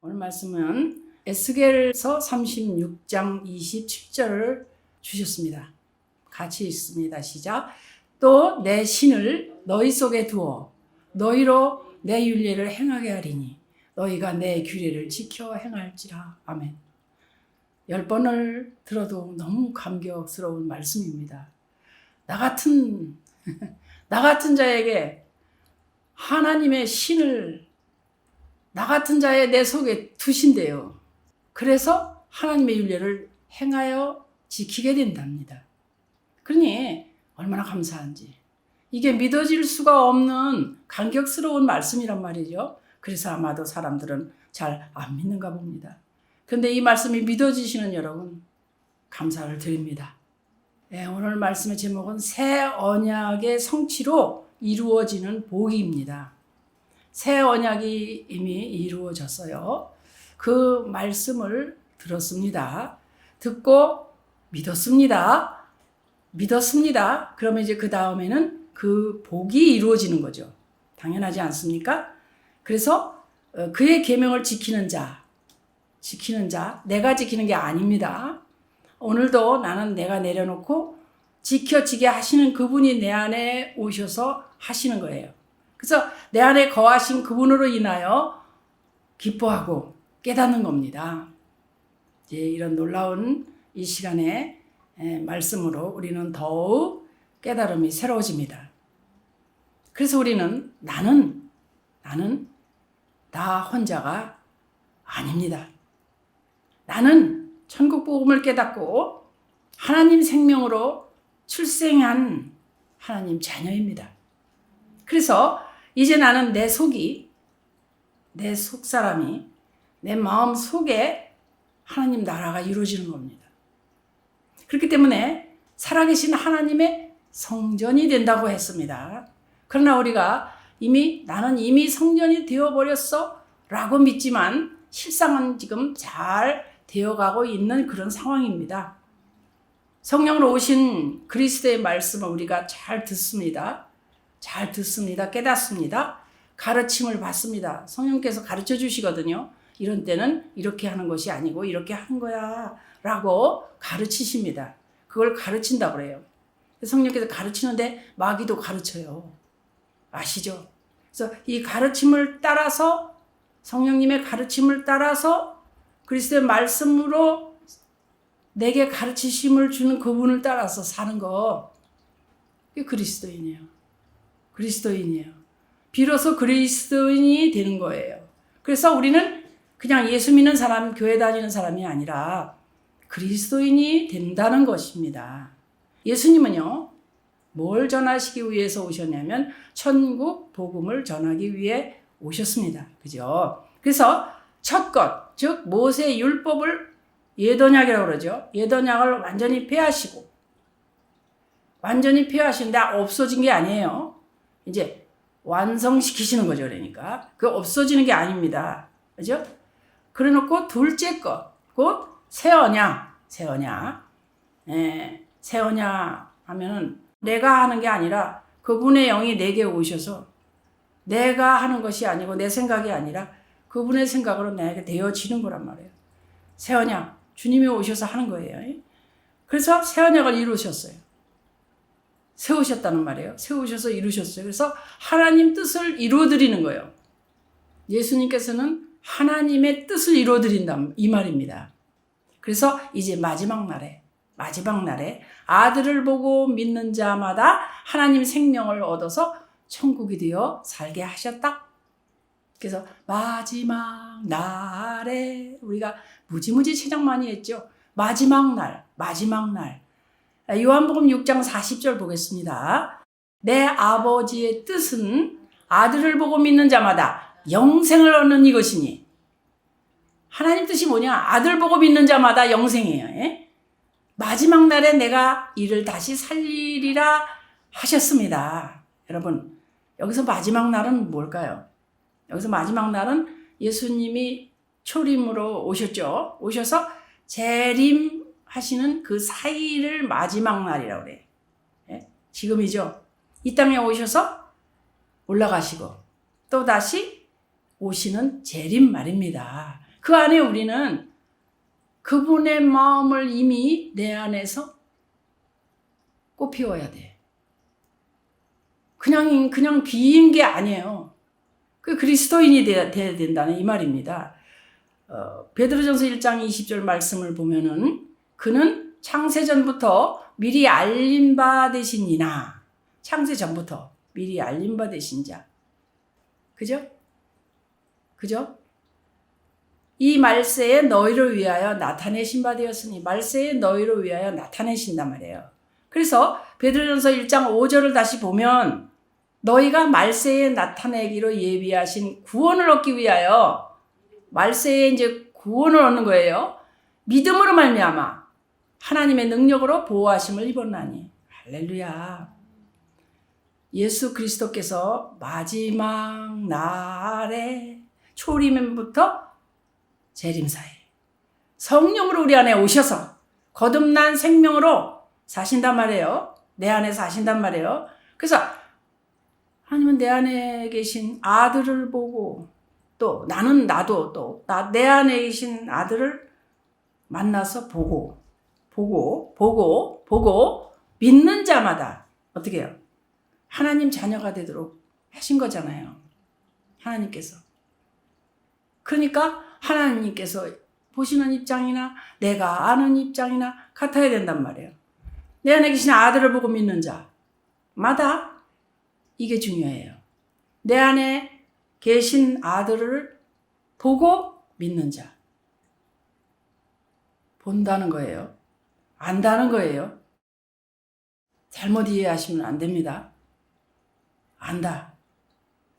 오늘 말씀은 에스겔서 36장 27절을 주셨습니다. 같이 읽습니다. 시작. 또 내 신을 너희 속에 두어 너희로 내 율례를 행하게 하리니 너희가 내 규례를 지켜 행할지라. 아멘. 10번을 들어도 너무 감격스러운 말씀입니다. 나 같은 자에게 하나님의 신을 나 같은 자의 내 속에 두신대요. 그래서 하나님의 율례를 행하여 지키게 된답니다. 그러니 얼마나 감사한지. 이게 믿어질 수가 없는 감격스러운 말씀이란 말이죠. 그래서 아마도 사람들은 잘 안 믿는가 봅니다. 그런데 이 말씀이 믿어지시는 여러분 감사를 드립니다. 네, 오늘 말씀의 제목은 새 언약의 성취로 이루어지는 복입니다. 새 언약이 이미 이루어졌어요. 그 말씀을 들었습니다. 듣고 믿었습니다. 그러면 이제 그 다음에는 그 복이 이루어지는 거죠. 당연하지 않습니까? 그래서 그의 계명을 지키는 자, 내가 지키는 게 아닙니다. 오늘도 나는 내가 내려놓고 지켜지게 하시는 그분이 내 안에 오셔서 하시는 거예요. 그래서 내 안에 거하신 그분으로 인하여 기뻐하고 깨닫는 겁니다. 이제 이런 놀라운 이 시간에 말씀으로 우리는 더욱 깨달음이 새로워집니다. 그래서 우리는 나는 나 혼자가 아닙니다. 나는 천국 복음을 깨닫고 하나님 생명으로 출생한 하나님 자녀입니다. 그래서 이제 나는 내 속 사람이 내 마음 속에 하나님 나라가 이루어지는 겁니다. 그렇기 때문에 살아계신 하나님의 성전이 된다고 했습니다. 그러나 우리가 나는 이미 성전이 되어버렸어 라고 믿지만 실상은 지금 잘 되어가고 있는 그런 상황입니다. 성령으로 오신 그리스도의 말씀을 우리가 잘 듣습니다. 깨닫습니다. 가르침을 받습니다. 성령께서 가르쳐 주시거든요. 이런 때는 이렇게 하는 것이 아니고 이렇게 하는 거야 라고 가르치십니다. 그걸 가르친다고 그래요. 성령께서 가르치는데 마귀도 가르쳐요. 아시죠? 그래서 이 가르침을 따라서 성령님의 가르침을 따라서 그리스도의 말씀으로 내게 가르치심을 주는 그분을 따라서 사는 거, 그게 그리스도인이에요. 비로소 그리스도인이 되는 거예요. 그래서 우리는 그냥 예수 믿는 사람, 교회 다니는 사람이 아니라 그리스도인이 된다는 것입니다. 예수님은요, 뭘 전하시기 위해서 오셨냐면 천국 복음을 전하기 위해 오셨습니다. 그죠? 그래서 첫 것, 즉 모세의 율법을 옛언약이라고 그러죠. 옛언약을 완전히 폐하시는데 없어진 게 아니에요. 이제 완성시키시는 거죠. 그러니까 그 없어지는 게 아닙니다. 그죠? 그래놓고 둘째 것, 곧 새 언약. 새 언약 하면은 내가 하는 게 아니라 그분의 영이 내게 오셔서 내가 하는 것이 아니고 내 생각이 아니라 그분의 생각으로 내게 되어지는 거란 말이에요. 새 언약, 주님이 오셔서 하는 거예요. 그래서 새 언약을 이루셨어요. 세우셨다는 말이에요. 세우셔서 이루셨어요. 그래서 하나님 뜻을 이루어드리는 거예요. 예수님께서는 하나님의 뜻을 이루어드린다 이 말입니다. 그래서 이제 마지막 날에 아들을 보고 믿는 자마다 하나님 생명을 얻어서 천국이 되어 살게 하셨다. 그래서 마지막 날에 우리가 무지무지 찬양 많이 했죠. 마지막 날. 요한복음 6장 40절 보겠습니다. 내 아버지의 뜻은 아들을 보고 믿는 자마다 영생을 얻는 이것이니. 하나님 뜻이 뭐냐? 아들 보고 믿는 자마다 영생이에요. 마지막 날에 내가 이를 다시 살리리라 하셨습니다. 여러분, 여기서 마지막 날은 뭘까요? 여기서 마지막 날은 예수님이 초림으로 오셨죠. 오셔서 재림하시는 그 사이를 마지막 날이라고 그래요. 지금이죠. 이 땅에 오셔서 올라가시고 또 다시 오시는 재림 말입니다. 그 안에 우리는 그분의 마음을 이미 내 안에서 꽃피워야 돼. 그냥 비인 게 아니에요. 그 그리스도인이 돼야 된다는 이 말입니다. 베드로전서 1장 20절 말씀을 보면은 그는 창세전부터 미리 알린 바 되시니나, 창세전부터 미리 알린 바 되신 자. 그죠? 이 말세에 너희를 위하여 나타내신 바 되었으니, 말세에 너희를 위하여 나타내신단 말이에요. 그래서 베드로전서 1장 5절을 다시 보면 너희가 말세에 나타내기로 예비하신 구원을 얻기 위하여, 말세에 이제 구원을 얻는 거예요. 믿음으로 말미암아 하나님의 능력으로 보호하심을 입었나니. 할렐루야. 예수 그리스도께서 마지막 날에 초림부터 재림사에 성령으로 우리 안에 오셔서 거듭난 생명으로 사신단 말이에요. 내 안에 사신단 말이에요. 그래서 하나님은 내 안에 계신 아들을 보고, 또 나도 내 안에 계신 아들을 만나서 보고 믿는 자마다 어떻게 해요? 하나님 자녀가 되도록 하신 거잖아요. 하나님께서. 그러니까 하나님께서 보시는 입장이나 내가 아는 입장이나 같아야 된단 말이에요. 내 안에 계신 아들을 보고 믿는 자마다 이게 중요해요. 내 안에 계신 아들을 보고 믿는 자. 본다는 거예요. 안다는 거예요. 잘못 이해하시면 안 됩니다. 안다.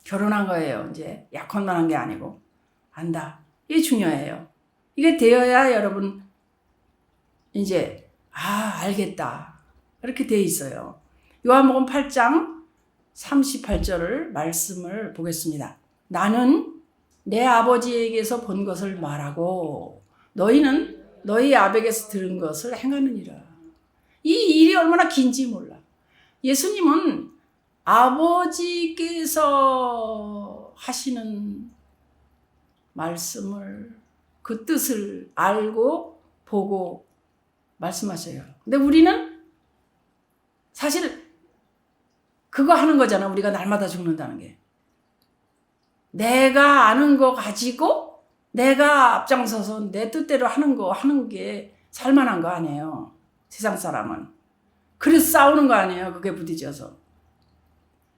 결혼한 거예요. 이제 약혼만 한 게 아니고 안다. 이게 중요해요. 이게 되어야 여러분 이제 알겠다. 이렇게 돼 있어요. 요한복음 8장 38절을 말씀을 보겠습니다. 나는 내 아버지에게서 본 것을 말하고 너희는 너희 아버지에게서 들은 것을 행하느니라. 이 일이 얼마나 긴지 몰라. 예수님은 아버지께서 하시는 말씀을, 그 뜻을 알고 보고 말씀하셔요. 근데 우리는 사실 그거 하는 거잖아. 우리가 날마다 죽는다는 게. 내가 아는 거 가지고 내가 앞장서서 내 뜻대로 하는 게 살만한 거 아니에요. 세상 사람은. 그래서 싸우는 거 아니에요. 그게 부딪혀서.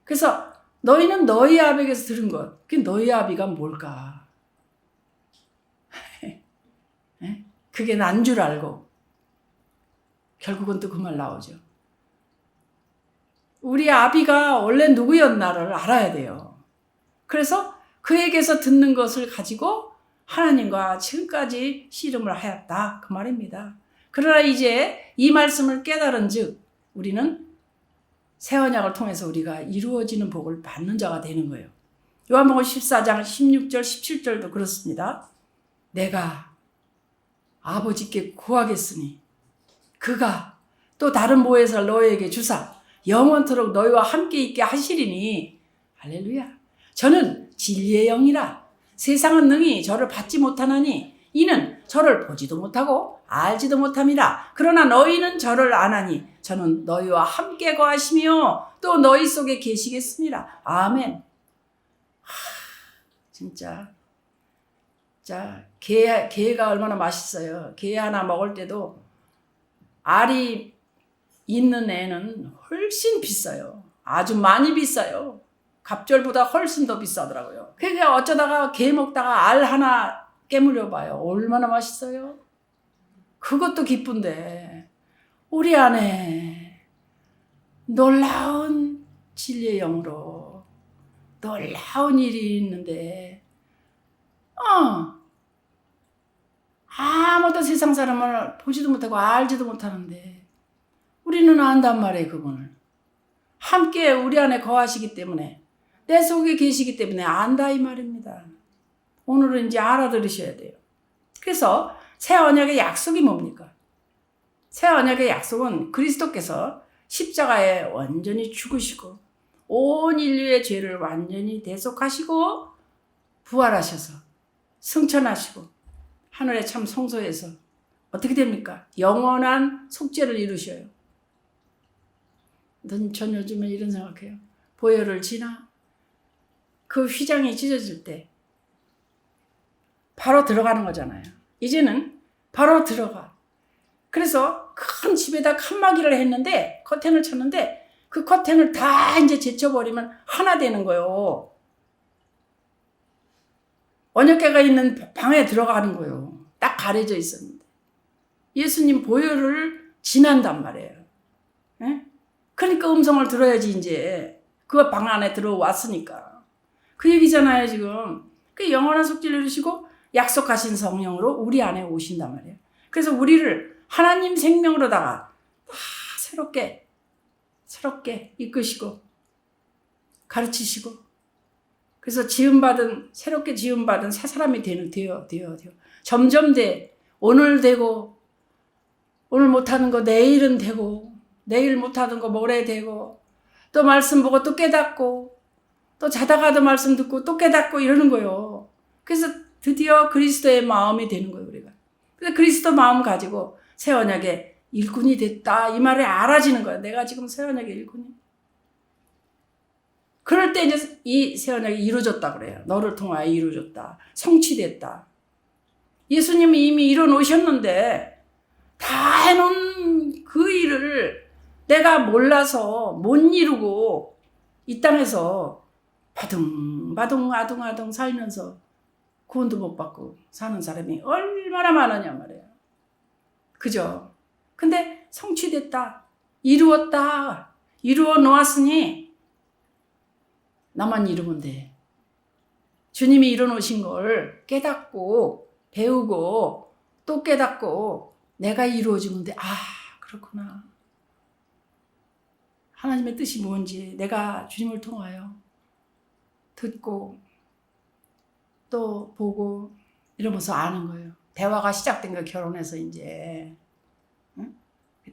그래서 너희는 너희 아비에게서 들은 것. 그게 너희 아비가 뭘까? 그게 난 줄 알고 결국은 또 그 말 나오죠. 우리 아비가 원래 누구였나를 알아야 돼요. 그래서 그에게서 듣는 것을 가지고 하나님과 지금까지 씨름을 하였다. 그 말입니다. 그러나 이제 이 말씀을 깨달은 즉 우리는 새 언약을 통해서 우리가 이루어지는 복을 받는 자가 되는 거예요. 요한복음 14장 16절 17절도 그렇습니다. 내가 아버지께 구하겠으니 그가 또 다른 보혜사를 너희에게 주사 영원토록 너희와 함께 있게 하시리니. 할렐루야. 저는 진리의 영이라 세상은 능히 저를 받지 못하나니 이는 저를 보지도 못하고 알지도 못함이라. 그러나 너희는 저를 아나니 저는 너희와 함께 거하시며 또 너희 속에 계시겠습니다. 아멘. 진짜 게가 얼마나 맛있어요. 게 하나 먹을 때도 알이 있는 애는 훨씬 비싸요. 아주 많이 비싸요. 갑절보다 훨씬 더 비싸더라고요. 그러니까 어쩌다가 게 먹다가 알 하나 깨물려 봐요. 얼마나 맛있어요. 그것도 기쁜데 우리 안에 놀라운 진리의 영으로 놀라운 일이 있는데 아무도 세상 사람을 보지도 못하고 알지도 못하는데 우리는 안단 말이에요. 그분을 함께 우리 안에 거하시기 때문에 내 속에 계시기 때문에 안다 이 말입니다. 오늘은 이제 알아들으셔야 돼요. 그래서 새 언약의 약속이 뭡니까? 새 언약의 약속은 그리스도께서 십자가에 완전히 죽으시고 온 인류의 죄를 완전히 대속하시고 부활하셔서 승천하시고 하늘의 참 성소에서 어떻게 됩니까? 영원한 속죄를 이루셔요. 전 요즘에 이런 생각해요. 보혈을 지나 그 휘장이 찢어질 때 바로 들어가는 거잖아요. 이제는 바로 들어가. 그래서 큰 집에다 칸막이를 했는데 커튼을 쳤는데 그 커튼을 다 이제 제쳐버리면 하나 되는 거예요. 언약궤가 있는 방에 들어가는 거예요. 딱 가려져 있었는데 예수님 보혈을 지난단 말이에요. 예? 그러니까 음성을 들어야지 이제 그 방 안에 들어왔으니까 그 얘기잖아요 지금. 그 영원한 속죄를 이루시고 약속하신 성령으로 우리 안에 오신단 말이에요. 그래서 우리를 하나님 생명으로다가 다 새롭게 이끄시고 가르치시고 그래서 새롭게 지음받은 새 사람이 되어. 점점 오늘 되고 오늘 못하는 거 내일은 되고 내일 못하는 거 모레 되고 또 말씀 보고 또 깨닫고 또 자다가도 말씀 듣고 또 깨닫고 이러는 거예요. 그래서 드디어 그리스도의 마음이 되는 거예요 우리가. 그래서 그리스도 마음 가지고 새 언약의 일꾼이 됐다 이 말에 알아지는 거예요. 내가 지금 새 언약의 일꾼이. 그럴 때 이제 이 새 언약이 이루어졌다 그래요. 너를 통하여 이루어졌다. 성취됐다. 예수님이 이미 이뤄놓으셨는데 다 해놓은 그 일을 내가 몰라서 못 이루고 이 땅에서 아둥아둥 살면서 구원도 못 받고 사는 사람이 얼마나 많으냐 말이에요. 그죠? 근데 성취됐다. 이루었다. 이루어 놓았으니 나만 이루면 돼. 주님이 이뤄놓으신 걸 깨닫고 배우고 또 깨닫고 내가 이루어지면 돼. 아, 그렇구나. 하나님의 뜻이 뭔지 내가 주님을 통하여 듣고 또 보고 이러면서 아는 거예요. 대화가 시작된 거예요. 결혼해서 이제. 응?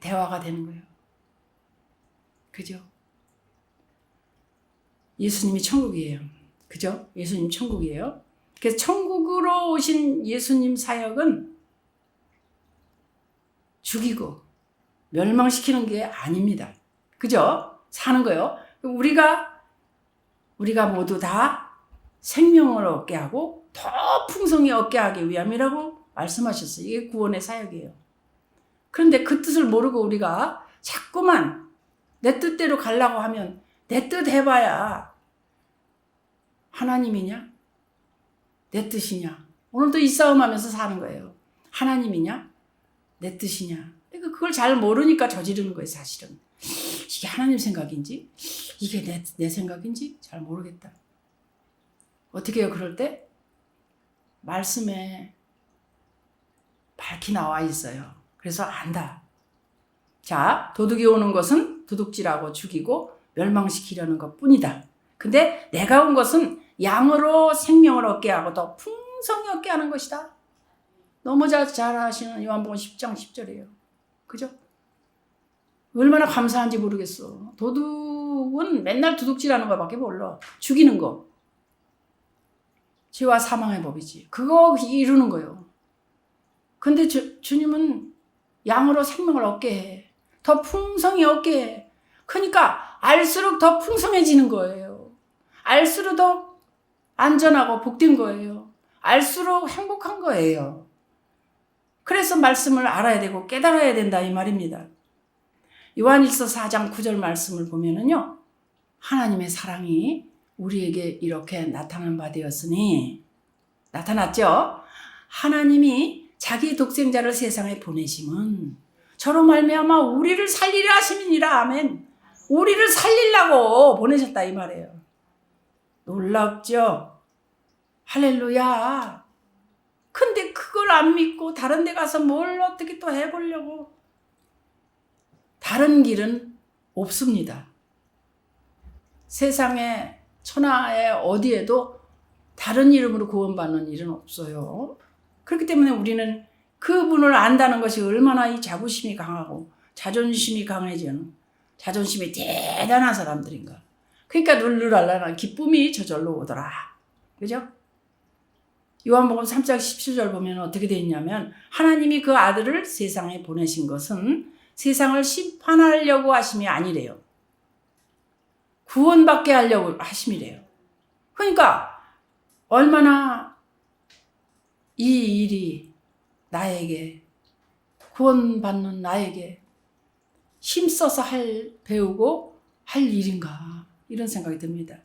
대화가 되는 거예요. 그죠? 예수님이 천국이에요. 그죠? 예수님 천국이에요. 그래서 천국으로 오신 예수님 사역은 죽이고 멸망시키는 게 아닙니다. 그죠? 사는 거요. 우리가 모두 다 생명을 얻게 하고 더 풍성히 얻게 하기 위함이라고 말씀하셨어요. 이게 구원의 사역이에요. 그런데 그 뜻을 모르고 우리가 자꾸만 내 뜻대로 가려고 하면 내 뜻 해봐야 하나님이냐? 내 뜻이냐? 오늘도 이 싸움하면서 사는 거예요. 하나님이냐? 내 뜻이냐? 그러니까 그걸 잘 모르니까 저지르는 거예요, 사실은. 이게 하나님 생각인지? 이게 내 생각인지? 잘 모르겠다. 어떻게 해요, 그럴 때? 말씀에 밝히 나와 있어요. 그래서 안다. 자, 도둑이 오는 것은 도둑질하고 죽이고 멸망시키려는 것 뿐이다. 근데 내가 온 것은 양으로 생명을 얻게 하고 더 풍성히 얻게 하는 것이다. 너무 잘 아시는 요한복음 10장 10절이에요. 그죠? 얼마나 감사한지 모르겠어. 도둑은 맨날 도둑질하는 것밖에 몰라. 죽이는 거. 죄와 사망의 법이지. 그거 이루는 거예요. 근데 주님은 양으로 생명을 얻게 해. 더 풍성히 얻게 해. 그러니까 알수록 더 풍성해지는 거예요. 알수록 더 안전하고 복된 거예요. 알수록 행복한 거예요. 그래서 말씀을 알아야 되고 깨달아야 된다 이 말입니다. 요한일서 4장 9절 말씀을 보면은요. 하나님의 사랑이 우리에게 이렇게 나타난 바 되었으니 나타났죠. 하나님이 자기 독생자를 세상에 보내심은 저로 말미암아 우리를 살리려 하심이니라. 아멘. 우리를 살리려고 보내셨다 이 말이에요. 놀랍죠? 할렐루야. 근데 그걸 안 믿고 다른 데 가서 뭘 어떻게 또 해보려고. 다른 길은 없습니다. 세상에 천하에 어디에도 다른 이름으로 구원받는 일은 없어요. 그렇기 때문에 우리는 그분을 안다는 것이 얼마나 이 자부심이 강하고 자존심이 강해지는 자존심이 대단한 사람들인가. 그러니까 룰루랄라라 기쁨이 저절로 오더라. 그죠? 요한복음 3장 17절 보면 어떻게 되어 있냐면 하나님이 그 아들을 세상에 보내신 것은 세상을 심판하려고 하심이 아니래요. 구원받게 하려고 하심이래요. 그러니까 얼마나 이 일이 나에게 구원받는 나에게 힘써서 배우고 할 일인가 이런 생각이 듭니다.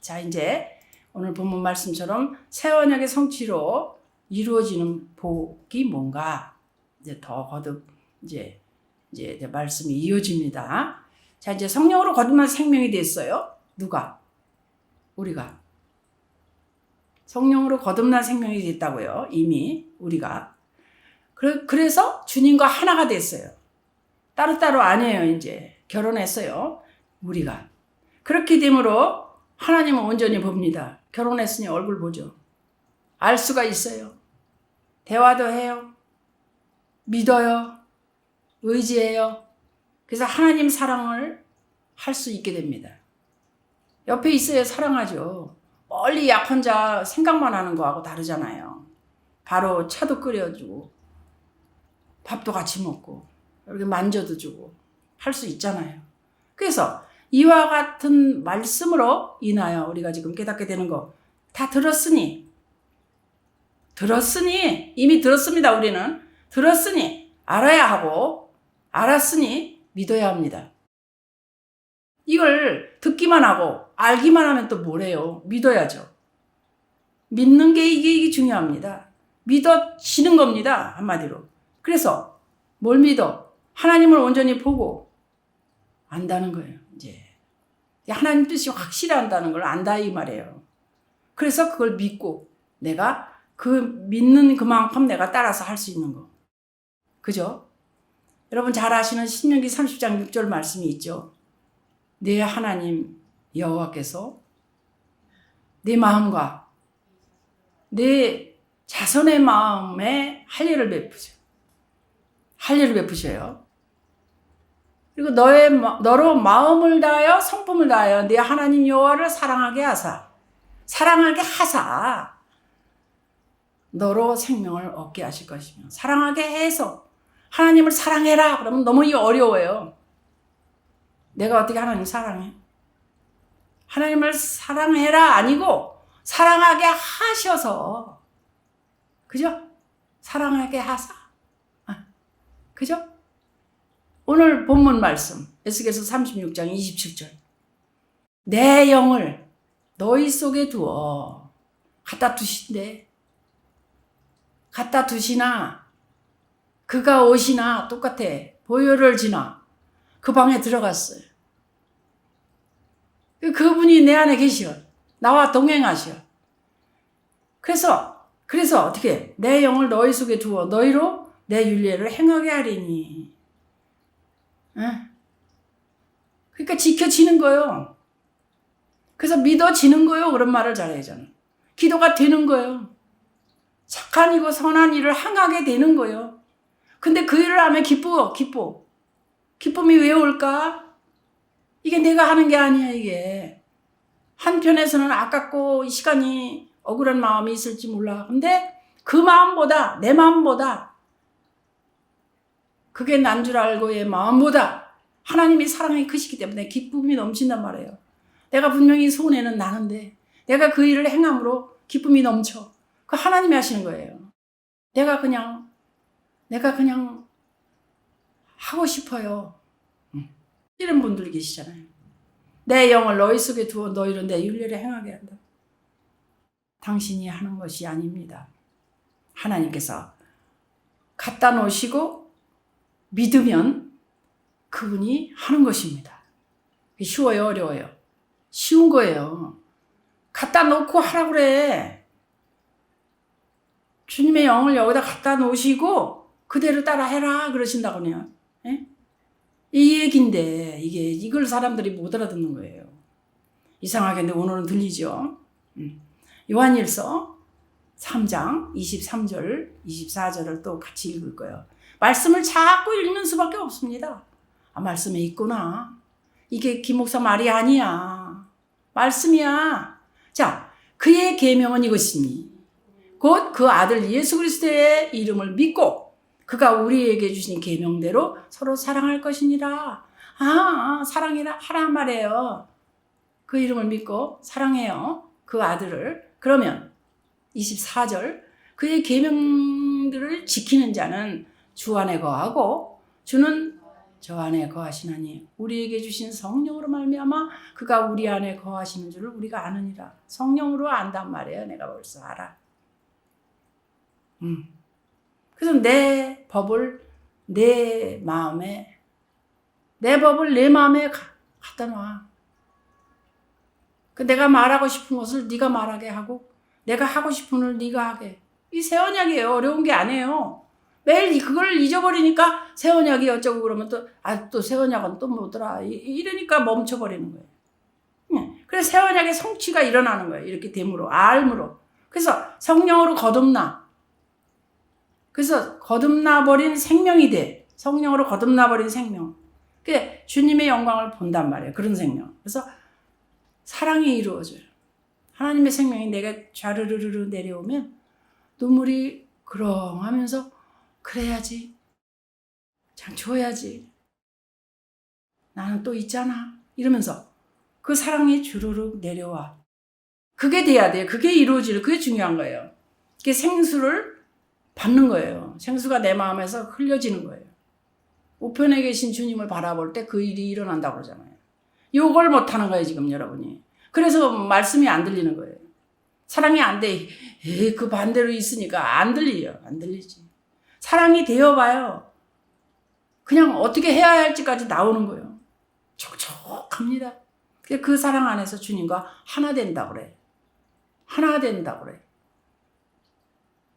자, 이제 오늘 본문 말씀처럼 새 언약의 성취로 이루어지는 복이 뭔가 이제 더 거듭 이제 말씀이 이어집니다. 자, 이제 성령으로 거듭난 생명이 됐어요. 누가? 우리가. 성령으로 거듭난 생명이 됐다고요. 이미 우리가. 그래서 주님과 하나가 됐어요. 따로따로 안 해요. 이제 결혼했어요. 우리가. 그렇게 되므로 하나님은 온전히 봅니다. 결혼했으니 얼굴 보죠. 알 수가 있어요. 대화도 해요. 믿어요. 의지해요. 그래서 하나님 사랑을 할 수 있게 됩니다. 옆에 있어야 사랑하죠. 멀리 약 혼자 생각만 하는 거하고 다르잖아요. 바로 차도 끓여주고 밥도 같이 먹고 이렇게 만져도 주고 할 수 있잖아요. 그래서 이와 같은 말씀으로 인하여 우리가 지금 깨닫게 되는 거 다 들었으니 이미 들었습니다. 우리는 들었으니 알아야 하고 알았으니 믿어야 합니다. 이걸 듣기만 하고 알기만 하면 또 뭐래요? 믿어야죠. 믿는 게 이게 중요합니다. 믿어지는 겁니다. 한마디로. 그래서 뭘 믿어? 하나님을 온전히 보고 안다는 거예요. 이제 하나님 뜻이 확실히 안다는 걸 안다 이 말이에요. 그래서 그걸 믿고 내가 그 믿는 그만큼 내가 따라서 할 수 있는 거. 그죠? 여러분 잘 아시는 신명기 30장 6절 말씀이 있죠. 내 하나님 여호와께서 내 마음과 내 자손의 마음에 할례를 베푸셔요. 그리고 너로 마음을 다하여 성품을 다하여 내 하나님 여호와를 사랑하게 하사 너로 생명을 얻게 하실 것이며 사랑하게 해서 하나님을 사랑해라 그러면 너무 어려워요. 내가 어떻게 하나님 사랑해? 하나님을 사랑해라 아니고 사랑하게 하셔서 그죠? 사랑하게 하사 그죠? 오늘 본문 말씀 에스겔서 36장 27절 내 영을 너희 속에 두어 갖다 두시나 그가 오시나 똑같아. 보혈을 지나 그 방에 들어갔어요. 그분이 내 안에 계시오. 나와 동행하시오. 그래서 어떻게 내 영을 너희 속에 두어 너희로 내 율례를 행하게 하리니. 그러니까 지켜지는 거예요. 그래서 믿어지는 거예요. 그런 말을 잘해요. 저는. 기도가 되는 거예요. 착한 이고 선한 일을 행하게 되는 거예요. 근데 그 일을 하면 기쁨이 왜 올까? 이게 내가 하는 게 아니야. 이게 한편에서는 아깝고 이 시간이 억울한 마음이 있을지 몰라. 근데 그 마음보다 내 마음보다 그게 난 줄 알고의 마음보다 하나님이 사랑이 크시기 때문에 기쁨이 넘친단 말이에요. 내가 분명히 손해는 나는데 내가 그 일을 행함으로 기쁨이 넘쳐. 그 하나님이 하시는 거예요. 내가 그냥 하고 싶어요. 이런 분들이 계시잖아요. 내 영을 너희 속에 두어 너희로 내 율례를 행하게 한다. 당신이 하는 것이 아닙니다. 하나님께서 갖다 놓으시고 믿으면 그분이 하는 것입니다. 쉬워요, 어려워요? 쉬운 거예요. 갖다 놓고 하라고 그래. 주님의 영을 여기다 갖다 놓으시고 그대로 따라 해라 그러신다고요. 이 얘기인데 이걸 사람들이 못 알아듣는 거예요. 이상하게 근데 오늘은 들리죠. 요한일서 3장 23절 24절을 또 같이 읽을 거예요. 말씀을 자꾸 읽는 수밖에 없습니다. 말씀에 있구나. 이게 김 목사 말이 아니야. 말씀이야. 자, 그의 계명은 이것이니 곧 그 아들 예수 그리스도의 이름을 믿고 그가 우리에게 주신 계명대로 서로 사랑할 것이니라. 사랑이라 하란 말이에요. 그 이름을 믿고 사랑해요. 그 아들을. 그러면 24절 그의 계명들을 지키는 자는 주 안에 거하고 주는 저 안에 거하시나니 우리에게 주신 성령으로 말미암아 그가 우리 안에 거하시는 줄을 우리가 아느니라. 성령으로 안단 말이에요. 내가 벌써 알아. 그래서 내 법을 내 마음에 갖다 놔. 내가 말하고 싶은 것을 네가 말하게 하고 내가 하고 싶은 걸 네가 하게. 이 새 언약이에요. 어려운 게 아니에요. 매일 그걸 잊어버리니까 새 언약이 어쩌고 그러면 또 새 언약은 또 뭐더라. 이러니까 멈춰버리는 거예요. 그래서 새 언약의 성취가 일어나는 거예요. 이렇게 됨으로, 알므로. 그래서 성령으로 거듭나. 그래서 거듭나버린 생명이 돼. 성령으로 거듭나버린 생명. 그게 주님의 영광을 본단 말이에요. 그런 생명. 그래서 사랑이 이루어져요. 하나님의 생명이 내게 좌르르르 내려오면 눈물이 그렁하면서 그래야지. 참 줘야지. 나는 또 있잖아. 이러면서 그 사랑이 주르륵 내려와. 그게 돼야 돼요. 그게 이루어지는 그게 중요한 거예요. 그게 생수를 받는 거예요. 생수가 내 마음에서 흘려지는 거예요. 우편에 계신 주님을 바라볼 때 그 일이 일어난다고 그러잖아요. 요걸 못하는 거예요, 지금 여러분이. 그래서 말씀이 안 들리는 거예요. 사랑이 안 돼. 그 반대로 있으니까 안 들려요. 안 들리지. 사랑이 되어봐요. 그냥 어떻게 해야 할지까지 나오는 거예요. 촉촉합니다. 그 사랑 안에서 주님과 하나 된다고 그래. 하나 된다고 그래.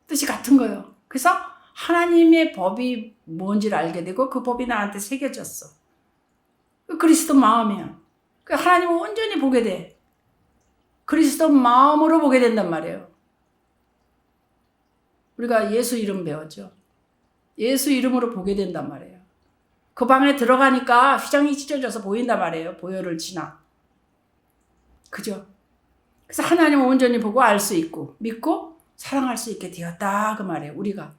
뜻이 같은 거예요. 그래서 하나님의 법이 뭔지를 알게 되고 그 법이 나한테 새겨졌어. 그리스도 마음이야. 하나님을 온전히 보게 돼. 그리스도 마음으로 보게 된단 말이에요. 우리가 예수 이름 배웠죠. 예수 이름으로 보게 된단 말이에요. 그 방에 들어가니까 휘장이 찢어져서 보인단 말이에요. 보혈을 지나. 그죠? 그래서 하나님을 온전히 보고 알 수 있고 믿고 사랑할 수 있게 되었다 그 말이에요. 우리가.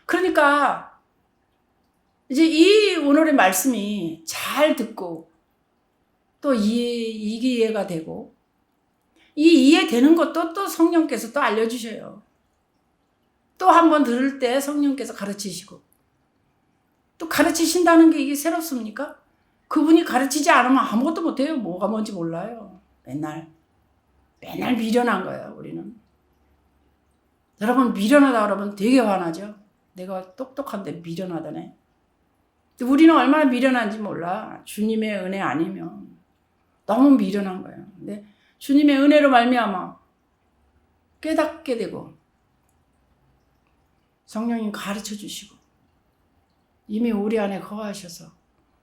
그러니까 이제 이 오늘의 말씀이 잘 듣고 또 이해가 되고 이 이해되는 것도 또 성령께서 또 알려주셔요. 또 한 번 들을 때 성령께서 가르치시고 또 가르치신다는 게 이게 새롭습니까? 그분이 가르치지 않으면 아무것도 못해요. 뭐가 뭔지 몰라요. 맨날 미련한 거예요. 우리는. 여러분 미련하다 그러면 되게 화나죠. 내가 똑똑한데 미련하다네. 우리는 얼마나 미련한지 몰라. 주님의 은혜 아니면 너무 미련한 거예요. 근데 주님의 은혜로 말미암아 깨닫게 되고 성령님 가르쳐 주시고 이미 우리 안에 거하셔서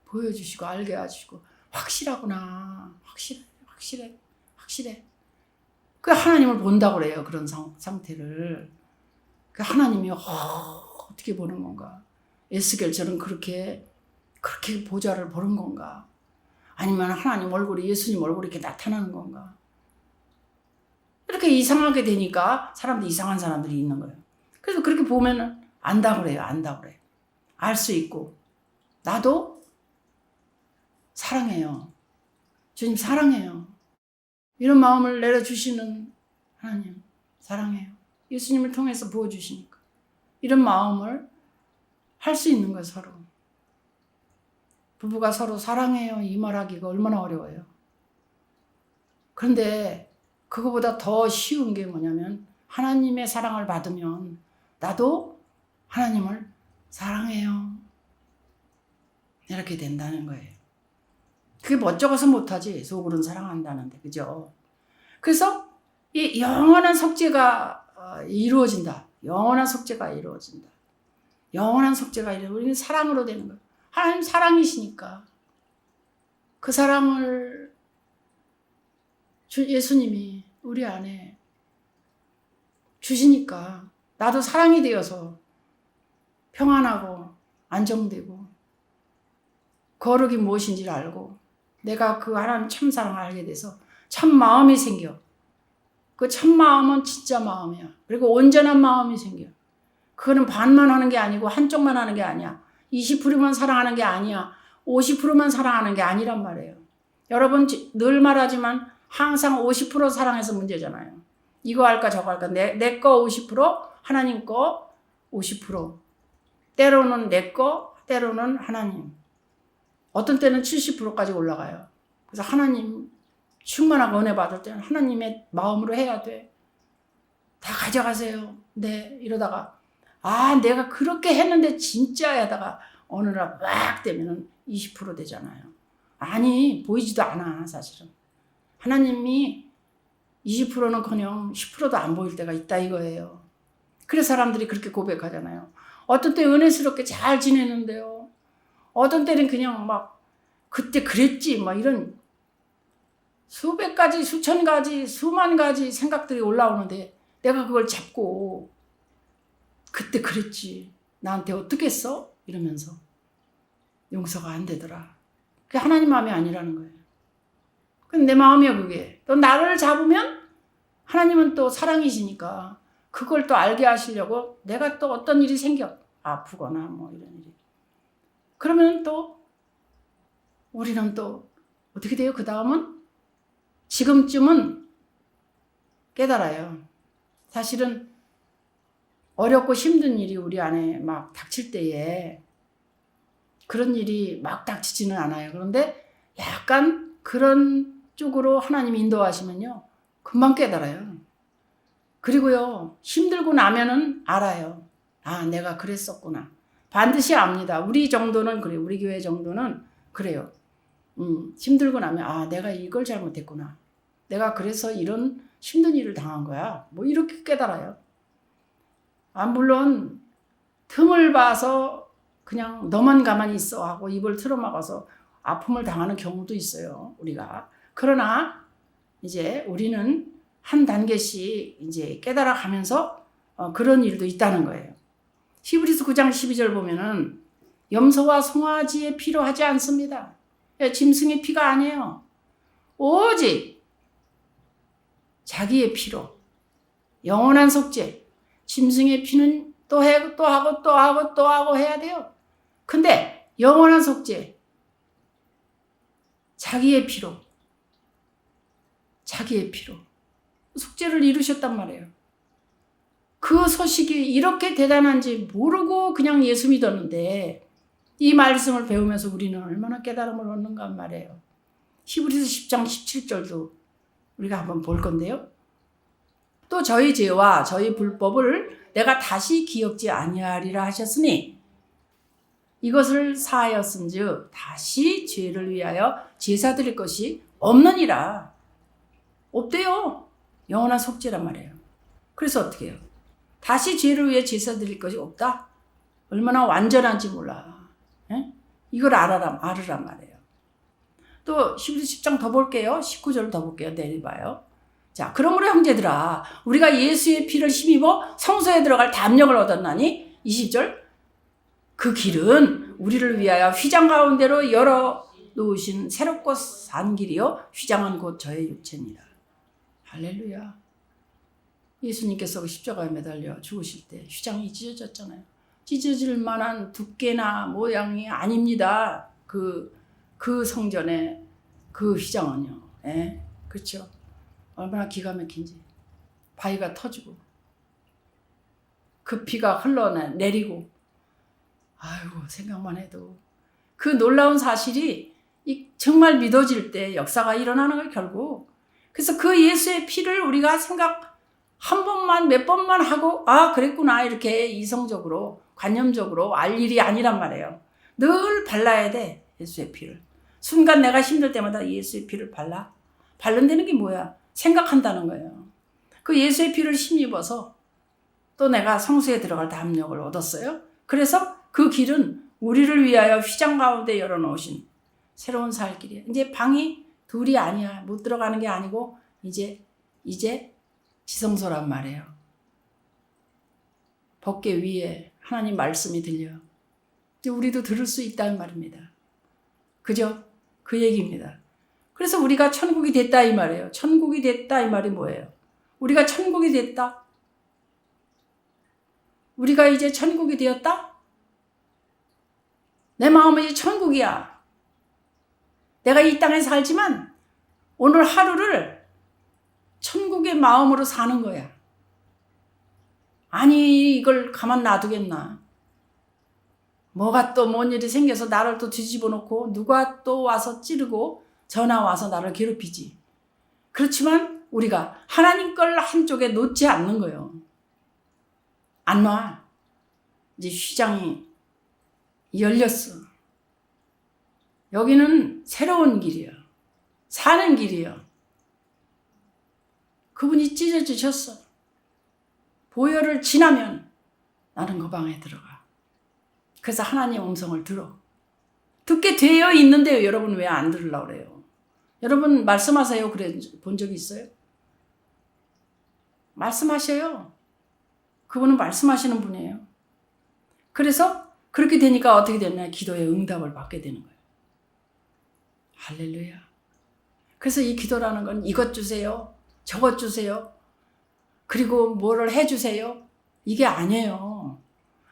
보여주시고 알게 하시고 확실하구나. 확실해. 그 하나님을 본다고 그래요. 그런 상태를. 그 하나님이 어떻게 보는 건가? 에스겔처럼 그렇게 보좌를 보는 건가? 아니면 하나님 얼굴이 예수님 얼굴이 이렇게 나타나는 건가? 이렇게 이상하게 되니까 이상한 사람들이 있는 거예요. 그래서 그렇게 보면 안다고 그래요. 알 수 있고 나도 사랑해요. 주님 사랑해요. 이런 마음을 내려주시는 하나님 사랑해요. 예수님을 통해서 부어주시니까 이런 마음을 할 수 있는 거예요. 서로. 부부가 서로 사랑해요 이 말하기가 얼마나 어려워요. 그런데 그거보다 더 쉬운 게 뭐냐면 하나님의 사랑을 받으면 나도 하나님을 사랑해요. 이렇게 된다는 거예요. 그게 멋쩍어서 못하지. 속으로는 사랑한다는데. 그죠? 그래서 이 영원한 속죄가 이루어진다. 영원한 속죄가 이루어진다. 우리는 사랑으로 되는 거예요. 하나님 사랑이시니까 그 사랑을 예수님이 우리 안에 주시니까 나도 사랑이 되어서 평안하고 안정되고 거룩이 무엇인지를 알고 내가 그 하나님 참 사랑을 알게 돼서 참 마음이 생겨. 그 참 마음은 진짜 마음이야. 그리고 온전한 마음이 생겨. 그거는 반만 하는 게 아니고 한쪽만 하는 게 아니야. 20%만 사랑하는 게 아니야. 50%만 사랑하는 게 아니란 말이에요. 여러분 늘 말하지만 항상 50% 사랑해서 문제잖아요. 이거 할까 저거 할까. 내 거 50%, 하나님 거 50%. 때로는 내 거, 때로는 하나님. 어떤 때는 70%까지 올라가요. 그래서 하나님 충만하고 은혜 받을 때는 하나님의 마음으로 해야 돼. 다 가져가세요. 네, 이러다가 내가 그렇게 했는데 진짜 하다가 어느 날 막 되면은 20% 되잖아요. 아니, 보이지도 않아, 사실은. 하나님이 20%는커녕 10%도 안 보일 때가 있다 이거예요. 그래서 사람들이 그렇게 고백하잖아요. 어떤 때 은혜스럽게 잘 지내는데요. 어떤 때는 그냥 막 그때 그랬지 막 이런 수백 가지, 수천 가지, 수만 가지 생각들이 올라오는데 내가 그걸 잡고 그때 그랬지. 나한테 어떻게 했어? 이러면서 용서가 안 되더라. 그게 하나님 마음이 아니라는 거예요. 근데 내 마음이야 그게. 또 나를 잡으면 하나님은 또 사랑이시니까 그걸 또 알게 하시려고 내가 또 어떤 일이 생겨. 아프거나 뭐 이런 일이. 그러면 또 우리는 또 어떻게 돼요? 그 다음은 지금쯤은 깨달아요. 사실은 어렵고 힘든 일이 우리 안에 막 닥칠 때에 그런 일이 막 닥치지는 않아요. 그런데 약간 그런 쪽으로 하나님이 인도하시면요. 금방 깨달아요. 그리고요. 힘들고 나면은 알아요. 내가 그랬었구나. 반드시 압니다. 우리 정도는 그래요. 우리 교회 정도는 그래요. 힘들고 나면 내가 이걸 잘못했구나. 내가 그래서 이런 힘든 일을 당한 거야. 뭐 이렇게 깨달아요. 물론 틈을 봐서 그냥 너만 가만히 있어 하고 입을 틀어막아서 아픔을 당하는 경우도 있어요. 우리가. 그러나 이제 우리는 한 단계씩 이제 깨달아 가면서 그런 일도 있다는 거예요. 히브리서 9장 12절 보면은 염소와 송아지의 피로 하지 않습니다. 짐승의 피가 아니에요. 오직 자기의 피로 영원한 속죄. 짐승의 피는 또 하고 해야 돼요. 근데 영원한 속죄. 자기의 피로. 속죄를 이루셨단 말이에요. 그 소식이 이렇게 대단한지 모르고 그냥 예수 믿었는데 이 말씀을 배우면서 우리는 얼마나 깨달음을 얻는가 말이에요. 히브리서 10장 17절도 우리가 한번 볼 건데요. 또 저희 죄와 저희 불법을 내가 다시 기억지 아니하리라 하셨으니 이것을 사하였은즉 다시 죄를 위하여 제사 드릴 것이 없느니라. 없대요. 영원한 속죄란 말이에요. 그래서 어떻게 해요? 다시 죄를 위해 제사 드릴 것이 없다? 얼마나 완전한지 몰라. 이걸 알으란 말이에요. 또 히브리서 10장 더 볼게요. 19절 더 볼게요. 내려봐요. 자, 그러므로 형제들아 우리가 예수의 피를 힘입어 성소에 들어갈 담력을 얻었나니 20절 그 길은 우리를 위하여 휘장 가운데로 열어 놓으신 새롭고 산 길이요 휘장은 곧 저의 육체니라. 할렐루야. 예수님께서 십자가에 매달려 죽으실 때 휘장이 찢어졌잖아요. 찢어질 만한 두께나 모양이 아닙니다. 그 성전의 그 휘장은요. 그렇죠. 얼마나 기가 막힌지. 바위가 터지고 그 피가 흘러내리고 생각만 해도 그 놀라운 사실이 정말 믿어질 때 역사가 일어나는 걸 결국. 그래서 그 예수의 피를 우리가 생각 한 번만 몇 번만 하고 그랬구나 이렇게 이성적으로 관념적으로 알 일이 아니란 말이에요. 늘 발라야 돼. 예수의 피를. 순간 내가 힘들 때마다 예수의 피를 발라. 바른다는 게 뭐야? 생각한다는 거예요. 그 예수의 피를 힘입어서 또 내가 성소에 들어갈 담력을 얻었어요. 그래서 그 길은 우리를 위하여 휘장 가운데 열어놓으신 새로운 살 길이에요. 이제 방이 둘이 아니야. 못 들어가는 게 아니고 이제 지성소란 말이에요. 법궤 위에 하나님 말씀이 들려요. 이제 우리도 들을 수 있다는 말입니다. 그죠? 그 얘기입니다. 그래서 우리가 천국이 됐다 이 말이에요. 천국이 됐다 이 말이 뭐예요? 우리가 천국이 됐다. 우리가 이제 천국이 되었다. 내 마음은 이제 천국이야. 내가 이 땅에 살지만 오늘 하루를 천국의 마음으로 사는 거야. 아니 이걸 가만 놔두겠나. 뭐가 또 뭔 일이 생겨서 나를 또 뒤집어 놓고 누가 또 와서 찌르고 전화 와서 나를 괴롭히지. 그렇지만 우리가 하나님 걸 한쪽에 놓지 않는 거예요. 안 놔. 이제 휘장이 열렸어. 여기는 새로운 길이야. 사는 길이야. 그분이 찢어주셨어. 보혈을 지나면 나는 그 방에 들어가. 그래서 하나님의 음성을 들어. 듣게 되어 있는데요. 여러분 왜 안 들으려고 그래요? 여러분 말씀하세요. 그래 본 적이 있어요? 말씀하셔요. 그분은 말씀하시는 분이에요. 그래서 그렇게 되니까 어떻게 됐나? 기도의 응답을 받게 되는 거예요. 할렐루야. 그래서 이 기도라는 건 이것 주세요. 저것 주세요. 그리고 뭐를 해주세요. 이게 아니에요.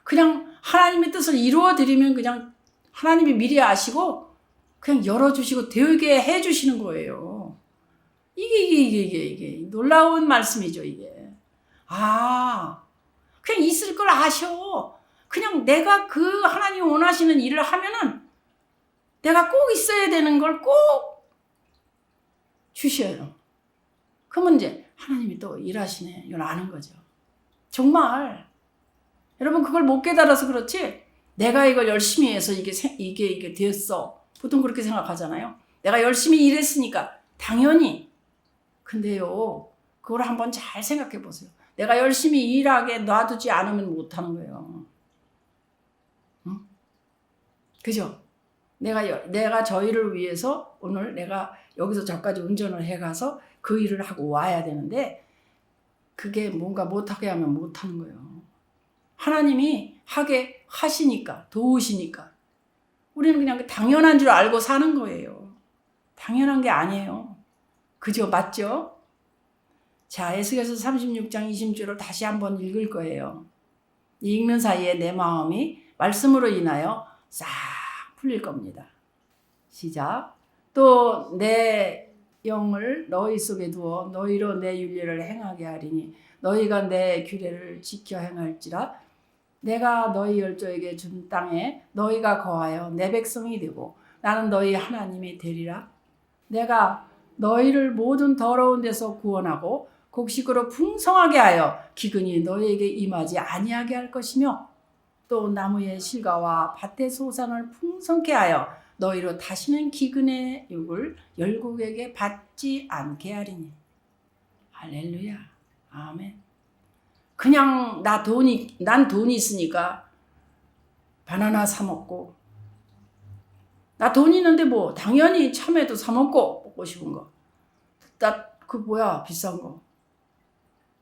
그냥 하나님의 뜻을 이루어드리면 그냥 하나님이 미리 아시고 그냥 열어주시고 되게 해주시는 거예요. 이게 놀라운 말씀이죠, 이게. 그냥 있을 걸 아셔. 그냥 내가 그 하나님이 원하시는 일을 하면은 내가 꼭 있어야 되는 걸 꼭 주셔요. 그러면 이제 하나님이 또 일하시네. 이걸 아는 거죠. 정말. 여러분 그걸 못 깨달아서 그렇지 내가 이걸 열심히 해서 이게 되었어. 보통 그렇게 생각하잖아요. 내가 열심히 일했으니까 당연히. 근데요. 그걸 한번 잘 생각해 보세요. 내가 열심히 일하게 놔두지 않으면 못하는 거예요. 응? 그죠? 내가 저희를 위해서 오늘 내가 여기서 저까지 운전을 해가서 그 일을 하고 와야 되는데 그게 뭔가 못하게 하면 못하는 거예요. 하나님이 하게 하시니까 도우시니까 우리는 그냥 당연한 줄 알고 사는 거예요. 당연한 게 아니에요. 그죠? 맞죠? 자, 에스겔서 36장 20절을 다시 한번 읽을 거예요. 읽는 사이에 내 마음이 말씀으로 인하여 싹 풀릴 겁니다. 시작. 또 내 영을 너희 속에 두어 너희로 내 윤례를 행하게 하리니 너희가 내 규례를 지켜 행할지라 내가 너희 열조에게 준 땅에 너희가 거하여 내 백성이 되고 나는 너희 하나님이 되리라. 내가 너희를 모든 더러운 데서 구원하고 곡식으로 풍성하게 하여 기근이 너희에게 임하지 아니하게 할 것이며 또 나무의 실과와 밭의 소산을 풍성케 하여 너희로 다시는 기근의 욕을 열국에게 받지 않게 하리니. 할렐루야. 아멘. 그냥 난 돈이 있으니까 바나나 사 먹고 나 돈 있는데 뭐 당연히 참외도 사 먹고 먹고 싶은 거. 나 그 뭐야 비싼 거.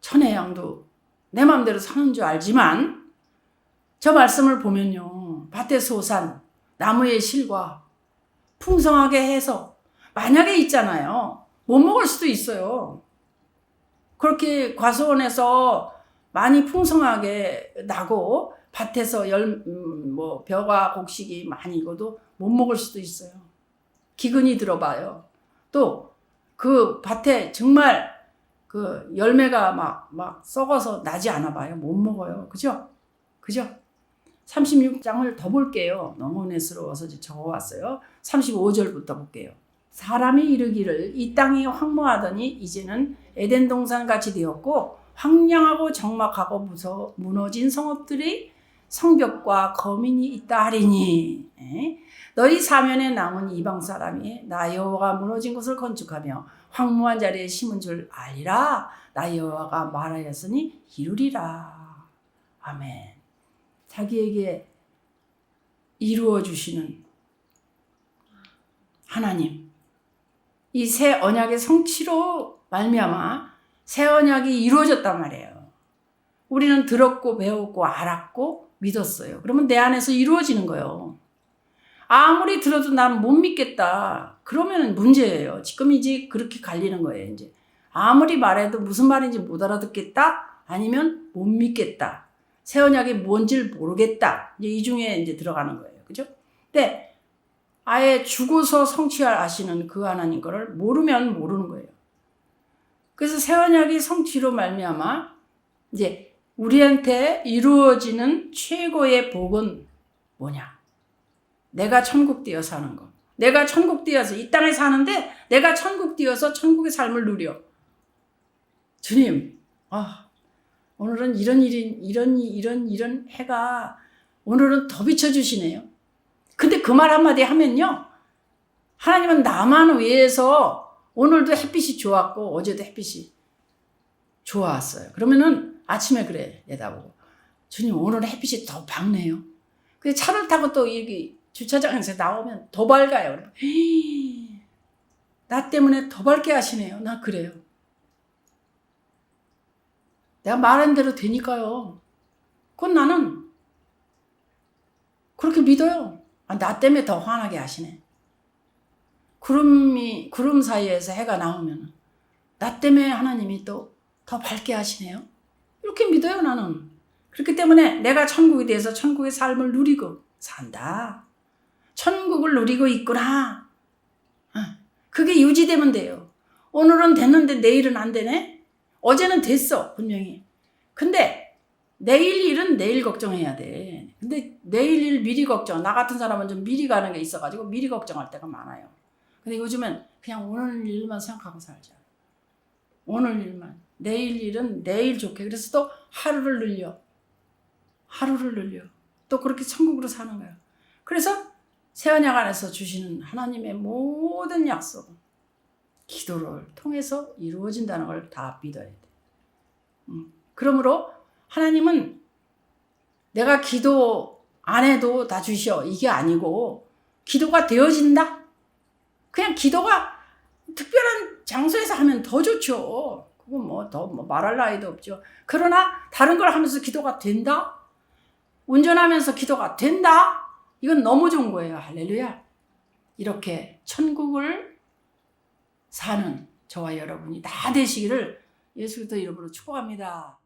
천혜향도 내 마음대로 사는 줄 알지만 저 말씀을 보면요. 밭의 소산, 나무의 실과 풍성하게 해서 만약에 있잖아요. 못 먹을 수도 있어요. 그렇게 과수원에서 많이 풍성하게 나고 밭에서 벼가 곡식이 많이 익어도 못 먹을 수도 있어요. 기근이 들어봐요. 또 그 밭에 정말 그 열매가 막 썩어서 나지 않아 봐요. 못 먹어요. 그죠? 36장을 더 볼게요. 너무 은혜스러워서 적어왔어요. 35절부터 볼게요. 사람이 이르기를 이 땅이 황무하더니 이제는 에덴 동산같이 되었고 황량하고 적막하고 무너진 성읍들이 성벽과 거민이 있다 하리니 너희 사면에 남은 이방 사람이 나 여호와가 무너진 곳을 건축하며 황무한 자리에 심은 줄 알리라. 나 여호와가 말하였으니 이루리라. 아멘. 자기에게 이루어 주시는 하나님, 이 새 언약의 성취로 말미암아 새 언약이 이루어졌단 말이에요. 우리는 들었고 배웠고 알았고 믿었어요. 그러면 내 안에서 이루어지는 거예요. 아무리 들어도 난 못 믿겠다. 그러면 문제예요. 지금 이제 그렇게 갈리는 거예요. 이제 아무리 말해도 무슨 말인지 못 알아듣겠다? 아니면 못 믿겠다. 새 언약이 뭔지를 모르겠다. 이제 이 중에 이제 들어가는 거예요. 그죠? 근데 아예 죽어서 성취하시는 그 하나님 거를 모르면 모르는 거예요. 그래서 새 언약이 성취로 말미암아 이제 우리한테 이루어지는 최고의 복은 뭐냐? 내가 천국 되어 사는 거. 내가 천국 되어서 이 땅에 사는데 내가 천국 되어서 천국의 삶을 누려. 주님, 오늘은 이런 해가 오늘은 더 비춰주시네요. 근데 그 말 한마디 하면요. 하나님은 나만 위해서 오늘도 햇빛이 좋았고 어제도 햇빛이 좋았어요. 그러면은 아침에 그래 내다보고 주님 오늘은 햇빛이 더 밝네요. 근데 차를 타고 또 여기 주차장에서 나오면 더 밝아요. 나 때문에 더 밝게 하시네요. 나 그래요. 내가 말한 대로 되니까요. 그건 나는 그렇게 믿어요. 나 때문에 더 환하게 하시네. 구름 사이에서 해가 나오면 나 때문에 하나님이 또 더 밝게 하시네요. 이렇게 믿어요, 나는. 그렇기 때문에 내가 천국에 대해서 천국의 삶을 누리고 산다. 천국을 누리고 있구나. 그게 유지되면 돼요. 오늘은 됐는데 내일은 안 되네? 어제는 됐어, 분명히. 근데 내일 일은 내일 걱정해야 돼. 근데 내일 일 미리 걱정. 나 같은 사람은 좀 미리 가는 게 있어가지고 미리 걱정할 때가 많아요. 근데 요즘은 그냥 오늘 일만 생각하고 살자. 오늘 일만. 내일 일은 내일 좋게. 그래서 또 하루를 늘려. 또 그렇게 천국으로 사는 거예요. 그래서 새 언약 안에서 주시는 하나님의 모든 약속은 기도를 통해서 이루어진다는 걸 다 믿어야 돼. 그러므로 하나님은 내가 기도 안 해도 다 주셔. 이게 아니고 기도가 되어진다? 그냥 기도가 특별한 장소에서 하면 더 좋죠. 그건 더 말할 나위도 없죠. 그러나 다른 걸 하면서 기도가 된다? 운전하면서 기도가 된다? 이건 너무 좋은 거예요. 할렐루야. 이렇게 천국을 사는 저와 여러분이 다 되시기를 예수 그리스도 이름으로 축복합니다.